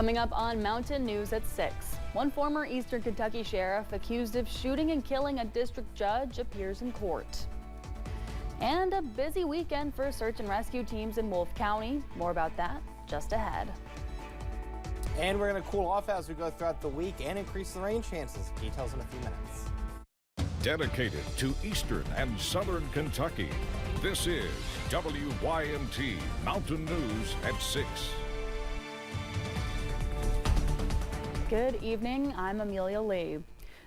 Coming up on Mountain News at 6, one former Eastern Kentucky sheriff accused of shooting and killing a district judge appears in court. And a busy weekend for search and rescue teams in Wolfe County. More about that just ahead. And we're going to cool off as we go throughout the week and increase the rain chances. Details in a few minutes. Dedicated to Eastern and Southern Kentucky, this is WYMT Mountain News at 6. Good evening, I'm Amelia Lee.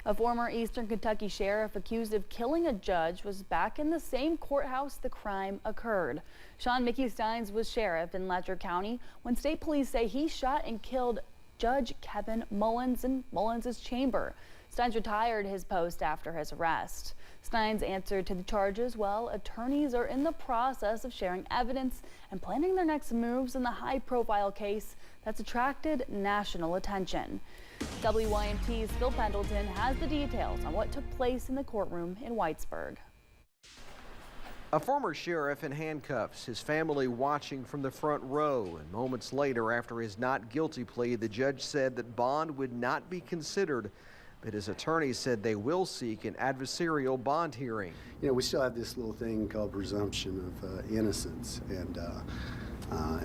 A former Eastern Kentucky sheriff accused of killing a judge was back in the same courthouse the crime occurred. Sean Mickey Steins was sheriff in Letcher County when state police say he shot and killed Judge Kevin Mullins in Mullins' chamber. Steins retired his post after his arrest. Steins answered to the charges while attorneys are in the process of sharing evidence and planning their next moves in the high-profile case that's attracted national attention. WYMT's Phil Pendleton has the details on what took place in the courtroom in Whitesburg. A former sheriff in handcuffs, his family watching from the front row, and moments later after his not guilty plea, the judge said that bond would not be considered, but his attorney said they will seek an adversarial bond hearing. You know, we still have this little thing called presumption of innocence, and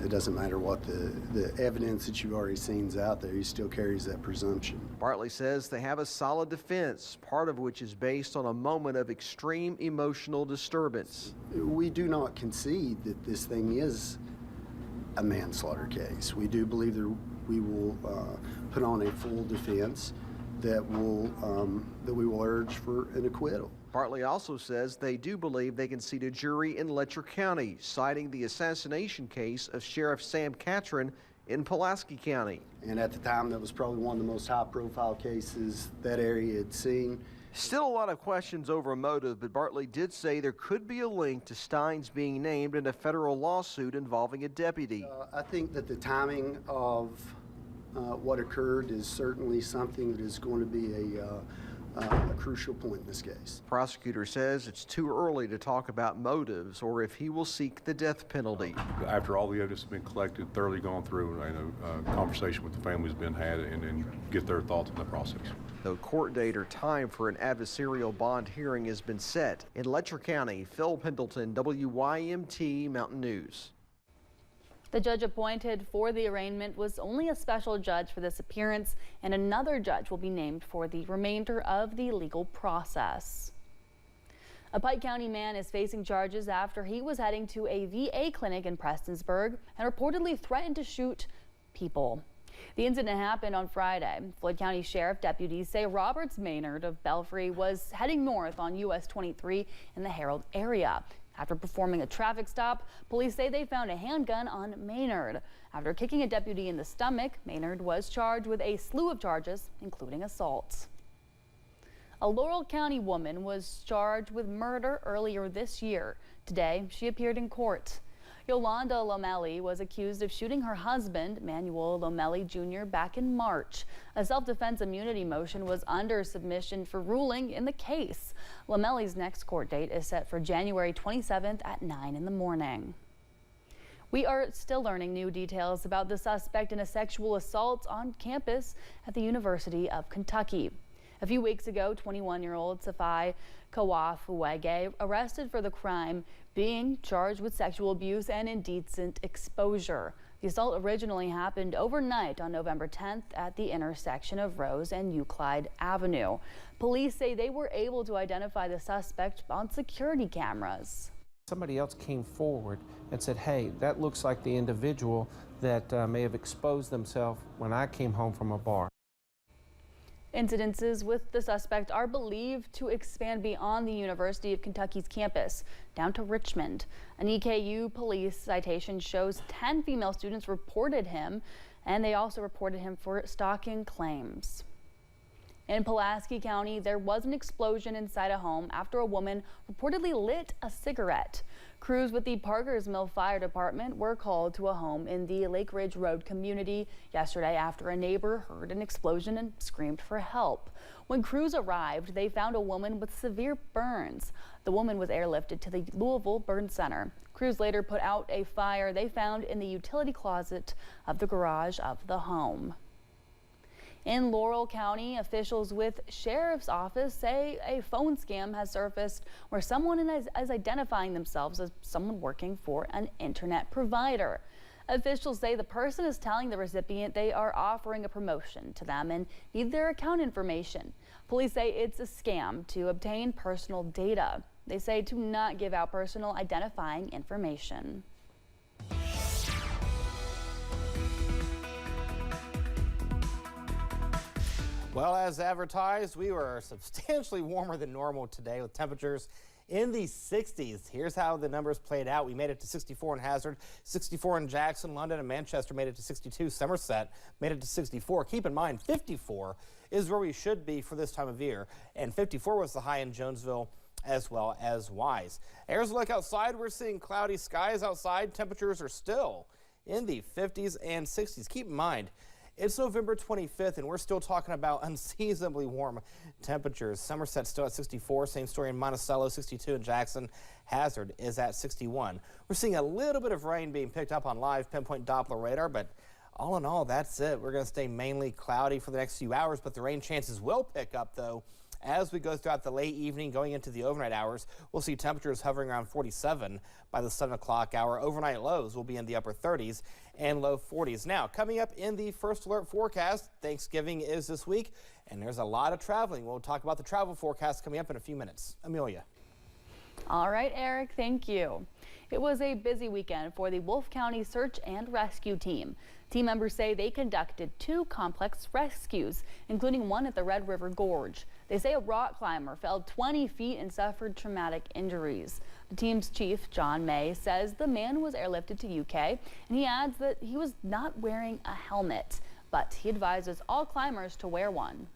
it doesn't matter what the evidence that you've already seen is out there, he still carries that presumption. Bartley says they have a solid defense, part of which is based on a moment of extreme emotional disturbance. We do not concede that this thing is a manslaughter case. We do believe that we will put on a full defense that we will urge for an acquittal. Bartley also says they do believe they can seat a jury in Letcher County, citing the assassination case of Sheriff Sam Catron in Pulaski County. And at the time, that was probably one of the most high-profile cases that area had seen. Still a lot of questions over motive, but Bartley did say there could be a link to Steins being named in a federal lawsuit involving a deputy. I think that the timing of what occurred is certainly something that is going to be a crucial point in this case. Prosecutor says it's too early to talk about motives or if he will seek the death penalty. After all the evidence has been collected, thoroughly gone through, and a conversation with the family has been had, and get their thoughts on the process. The court date or time for an adversarial bond hearing has been set. In Letcher County, Phil Pendleton, WYMT Mountain News. The judge appointed for the arraignment was only a special judge for this appearance, and another judge will be named for the remainder of the legal process. A Pike County man is facing charges after he was heading to a VA clinic in Prestonsburg and reportedly threatened to shoot people. The incident happened on Friday. Floyd County Sheriff deputies say Roberts Maynard of Belfry was heading north on US 23 in the Herald area. After performing a traffic stop, police say they found a handgun on Maynard. After kicking a deputy in the stomach, Maynard was charged with a slew of charges, including assault. A Laurel County woman was charged with murder earlier this year. Today, she appeared in court. Yolanda Lomelli was accused of shooting her husband, Manuel Lomelli Jr., back in March. A self-defense immunity motion was under submission for ruling in the case. Lomelli's next court date is set for January 27th at 9 in the morning. We are still learning new details about the suspect in a sexual assault on campus at the University of Kentucky. A few weeks ago, 21-year-old Safai Kawafuege arrested for the crime, being charged with sexual abuse and indecent exposure. The assault originally happened overnight on November 10th at the intersection of Rose and Euclid Avenue. Police say they were able to identify the suspect on security cameras. Somebody else came forward and said, hey, that looks like the individual that may have exposed themselves when I came home from a bar. Incidences with the suspect are believed to expand beyond the University of Kentucky's campus down to Richmond. An EKU police citation shows 10 female students reported him, and they also reported him for stalking claims. In Pulaski County, there was an explosion inside a home after a woman reportedly lit a cigarette. Crews with the Parkers Mill Fire Department were called to a home in the Lake Ridge Road community yesterday after a neighbor heard an explosion and screamed for help. When crews arrived, they found a woman with severe burns. The woman was airlifted to the Louisville Burn Center. Crews later put out a fire they found in the utility closet of the garage of the home. In Laurel County, officials with Sheriff's Office say a phone scam has surfaced where someone is identifying themselves as someone working for an internet provider. Officials say the person is telling the recipient they are offering a promotion to them and need their account information. Police say it's a scam to obtain personal data. They say to not give out personal identifying information. Well, as advertised, we were substantially warmer than normal today with temperatures in the 60s. Here's how the numbers played out. We made it to 64 in Hazard, 64 in Jackson, London, and Manchester made it to 62. Somerset made it to 64. Keep in mind, 54 is where we should be for this time of year, and 54 was the high in Jonesville as well as Wise. Here's a look outside. We're seeing cloudy skies outside. Temperatures are still in the 50s and 60s. Keep in mind, it's November 25th, and we're still talking about unseasonably warm temperatures. Somerset still at 64. Same story in Monticello, 62 in Jackson. Hazard is at 61. We're seeing a little bit of rain being picked up on live pinpoint Doppler radar, but all in all, that's it. We're going to stay mainly cloudy for the next few hours, but the rain chances will pick up, though, as we go throughout the late evening going into the overnight hours. We'll see temperatures hovering around 47 by the 7 o'clock hour. Overnight lows will be in the upper 30s and low 40s. Now, coming up in the first alert forecast, Thanksgiving is this week, and there's a lot of traveling. We'll talk about the travel forecast coming up in a few minutes. Amelia. All right, Eric, thank you. It was a busy weekend for the Wolfe County Search and Rescue Team. Team members say they conducted 2 complex rescues, including one at the Red River Gorge. They say a rock climber fell 20 feet and suffered traumatic injuries. The team's chief, John May, says the man was airlifted to UK, and he adds that he was not wearing a helmet, but he advises all climbers to wear one.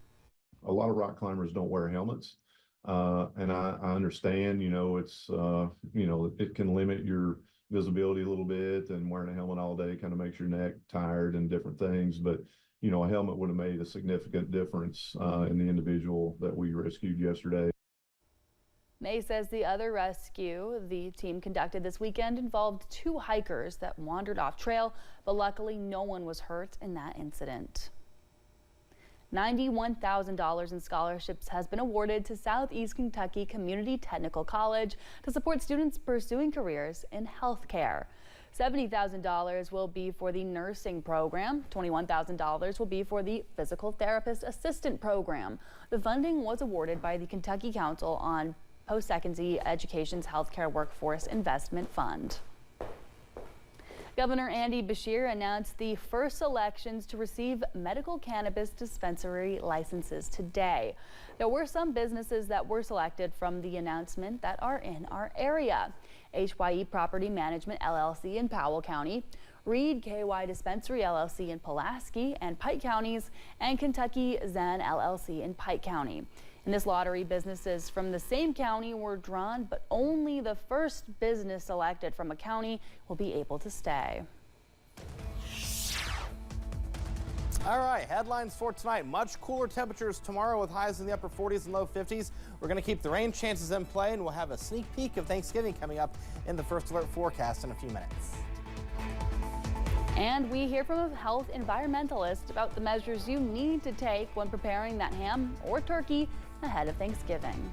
A lot of rock climbers don't wear helmets. And I understand, it's, it can limit your visibility a little bit, and wearing a helmet all day kind of makes your neck tired and different things. But, a helmet would have made a significant difference in the individual that we rescued yesterday. May says the other rescue the team conducted this weekend involved 2 hikers that wandered off trail, but luckily no one was hurt in that incident. $91,000 in scholarships has been awarded to Southeast Kentucky Community Technical College to support students pursuing careers in healthcare. $70,000 will be for the nursing program. $21,000 will be for the physical therapist assistant program. The funding was awarded by the Kentucky Council on Post-Secondary Education's Healthcare Workforce Investment Fund. Governor Andy Beshear announced the first selections to receive medical cannabis dispensary licenses today. There were some businesses that were selected from the announcement that are in our area. HYE Property Management LLC in Powell County, Reed KY Dispensary LLC in Pulaski and Pike counties, and Kentucky Zen LLC in Pike County. In this lottery, businesses from the same county were drawn, but only the first business selected from a county will be able to stay. All right, headlines for tonight. Much cooler temperatures tomorrow with highs in the upper 40s and low 50s. We're going to keep the rain chances in play, and we'll have a sneak peek of Thanksgiving coming up in the first alert forecast in a few minutes. And we hear from a health environmentalist about the measures you need to take when preparing that ham or turkey ahead of Thanksgiving.